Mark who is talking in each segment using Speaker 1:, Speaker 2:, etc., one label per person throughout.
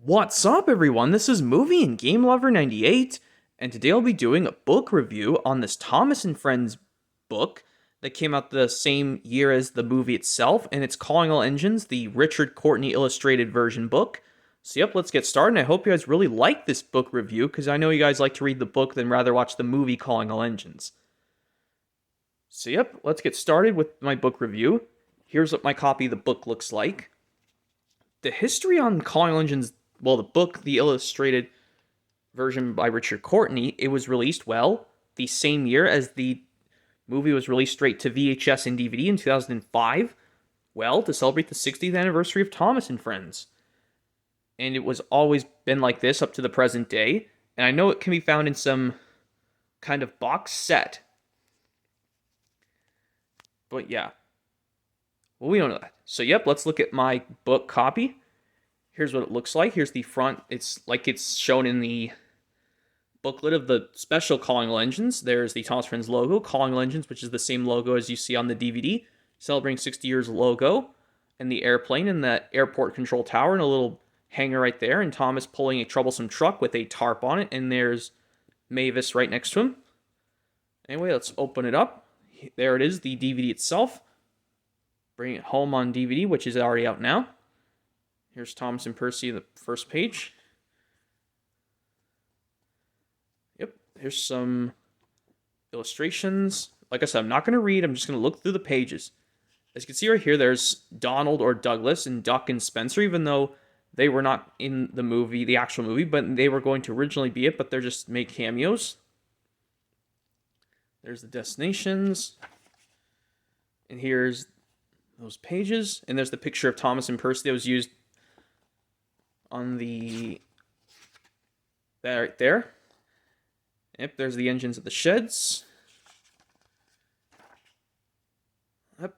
Speaker 1: What's up, everyone? This is Movie and Game Lover 98, and today I'll be doing a book review on this Thomas and Friends book that came out the same year as the movie itself, and it's Calling All Engines, the Richard Courtney illustrated version book. So, yep, let's get started, and I hope you guys really like this book review, because I know you guys like to read the book than rather watch the movie Calling All Engines. So, yep, let's get started with my book review. Here's what my copy of the book looks like. The history on Calling All Engines, well, the book, the illustrated version by Richard Courtney, it was released, the same year as the movie was released straight to VHS and DVD in 2005, to celebrate the 60th anniversary of Thomas and Friends. And it was always been like this up to the present day, and I know it can be found in some kind of box set. But yeah. Well, we don't know that. So, yep, let's look at my book copy. Here's what it looks like. Here's the front. It's like it's shown in the booklet of the special Calling All Engines. There's the Thomas Friends logo, Calling All Engines, which is the same logo as you see on the DVD, celebrating 60 years logo, and the airplane and the airport control tower, and a little hangar right there, and Thomas pulling a troublesome truck with a tarp on it, and there's Mavis right next to him. Anyway, let's open it up. There it is, the DVD itself. Bring it home on DVD, which is already out now. Here's Thomas and Percy, the first page. Yep, here's some illustrations. Like I said, I'm not going to read, I'm just going to look through the pages. As you can see right here, there's Donald or Douglas and Duck and Spencer, even though they were not in the movie, the actual movie, but they were going to originally be it, but they're just make cameos. There's the destinations. And here's those pages. And there's the picture of Thomas and Percy that was used on that right there. Yep, there's the engines of the sheds. Yep.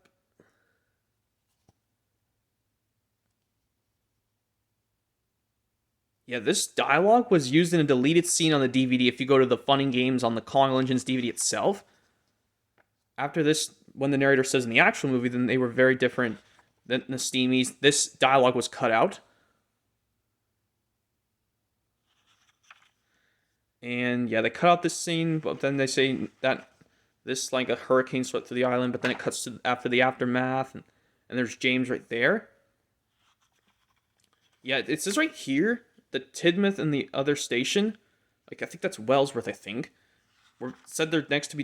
Speaker 1: Yeah, this dialogue was used in a deleted scene on the DVD if you go to the Fun and Games on the Calling All Engines DVD itself. After this, when the narrator says in the actual movie, then they were very different than the Steamies. This dialogue was cut out. And yeah, they cut out this scene, but then they say that this, like a hurricane swept through the island, but then it cuts to after the aftermath, and there's James right there. Yeah, it says right here, the Tidmouth and the other station, like I think that's Wellsworth, I think, were said they're next to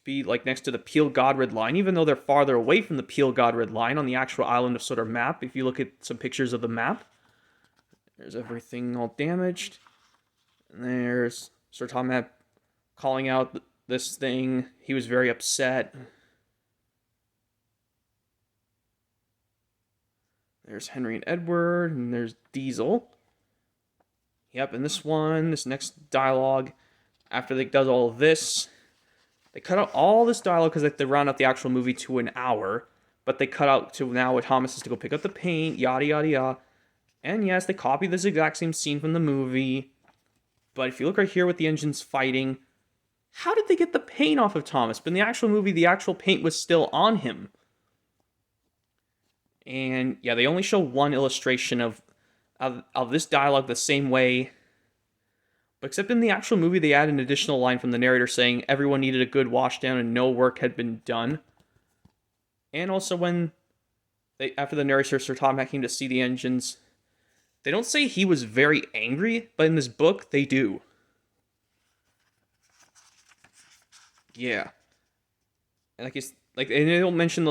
Speaker 1: be like next to the Peel Godred line, even though they're farther away from the Peel Godred line on the actual island of Sodor map. If you look at some pictures of the map, there's everything all damaged. And there's Sir Tom calling out this thing. He was very upset. There's Henry and Edward, and there's Diesel. Yep, and this next dialogue, after they does all of this, they cut out all this dialogue because they round out the actual movie to an hour, but they cut out to now where Thomas is to go pick up the paint, yada yada yada. And yes, they copied this exact same scene from the movie. But if you look right here with the engines fighting, how did they get the paint off of Thomas? But in the actual movie, the actual paint was still on him. And yeah, they only show one illustration of this dialogue the same way. But except in the actual movie, they add an additional line from the narrator saying everyone needed a good washdown and no work had been done. And also when after the narrator, Sir Tom came to see the engines, they don't say he was very angry, but in this book, they do. Yeah. And and they don't mention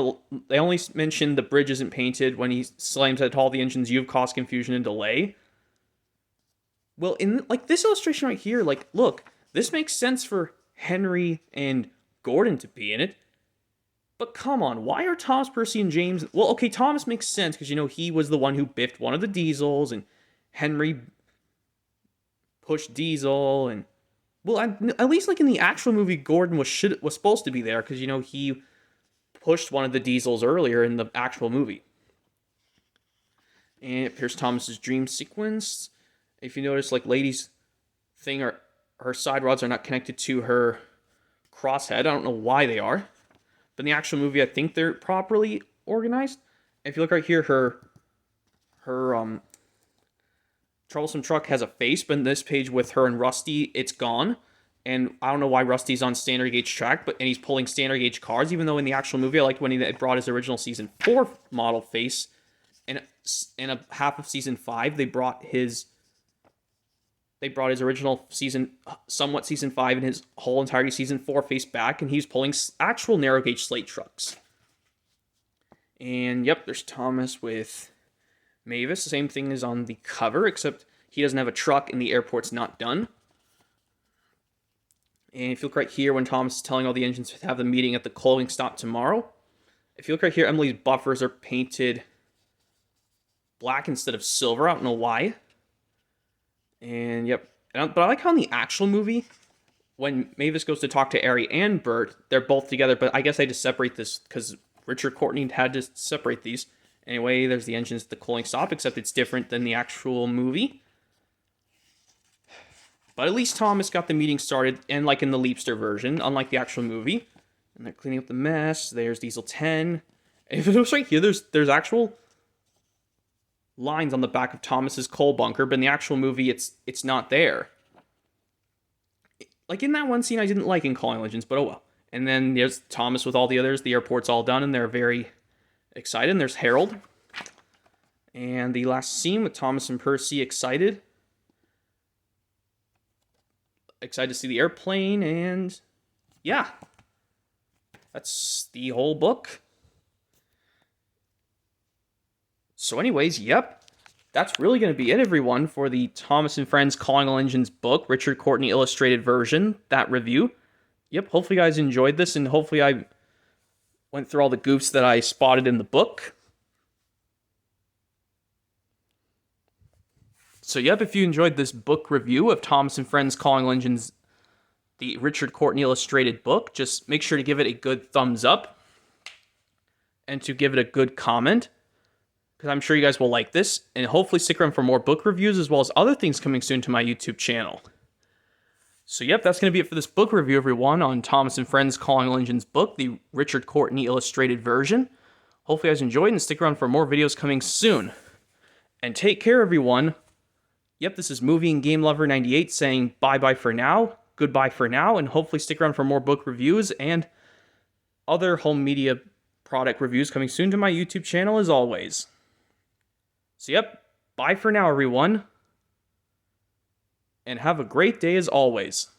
Speaker 1: they only mention the bridge isn't painted when he slams at all the engines you've caused confusion and delay. Well, in like this illustration right here, like look, this makes sense for Henry and Gordon to be in it. But come on, why are Thomas, Percy, and James... Well, okay, Thomas makes sense, because, he was the one who biffed one of the Diesels, and Henry pushed Diesel, and... Well, at least, like, in the actual movie, Gordon was supposed to be there, because, he pushed one of the Diesels earlier in the actual movie. And here's Thomas's dream sequence. If you notice, like, Lady's thing, her side rods are not connected to her crosshead. I don't know why they are. But in the actual movie, I think they're properly organized. If you look right here, her Troublesome Truck has a face, but in this page with her and Rusty, it's gone. And I don't know why Rusty's on standard gauge track, and he's pulling standard gauge cars, even though in the actual movie, I liked when he brought his original season 4 model face. And in a half of season 5, they brought his original season, somewhat season 5, and his whole entirety season 4 face back, and he's pulling actual narrow gauge slate trucks. And yep, there's Thomas with Mavis. The same thing is on the cover, except he doesn't have a truck and the airport's not done. And if you look right here, when Thomas is telling all the engines to have the meeting at the clothing stop tomorrow, if you look right here, Emily's buffers are painted black instead of silver. I don't know why. And yep. But I like how in the actual movie, when Mavis goes to talk to Ari and Bert, they're both together. But I guess I just separate this because Richard Courtney had to separate these. Anyway, there's the engines at the cooling stop, except it's different than the actual movie. But at least Thomas got the meeting started, and like in the Leapster version, unlike the actual movie. And they're cleaning up the mess. There's Diesel 10. And if it looks right here, there's actual lines on the back of Thomas's coal bunker, but in the actual movie, it's not there. Like in that one scene I didn't like in Calling Legends, but oh well. And then there's Thomas with all the others. The airport's all done, and they're very excited. And there's Harold. And the last scene with Thomas and Percy excited to see the airplane, and yeah, that's the whole book. So anyways, yep, that's really going to be it, everyone, for the Thomas and Friends Calling All Engines book, Richard Courtney illustrated version, that review. Yep, hopefully you guys enjoyed this, and hopefully I went through all the goofs that I spotted in the book. So yep, if you enjoyed this book review of Thomas and Friends Calling All Engines, the Richard Courtney illustrated book, just make sure to give it a good thumbs up and to give it a good comment, because I'm sure you guys will like this, and hopefully stick around for more book reviews as well as other things coming soon to my YouTube channel. So yep, that's going to be it for this book review, everyone, on Thomas and Friends Calling All Engines book, the Richard Courtney illustrated version. Hopefully you guys enjoyed, and stick around for more videos coming soon. And take care, everyone. Yep, this is Movie and Game Lover 98 saying bye-bye for now, goodbye for now, and hopefully stick around for more book reviews and other home media product reviews coming soon to my YouTube channel as always. So yep, bye for now, everyone, and have a great day as always.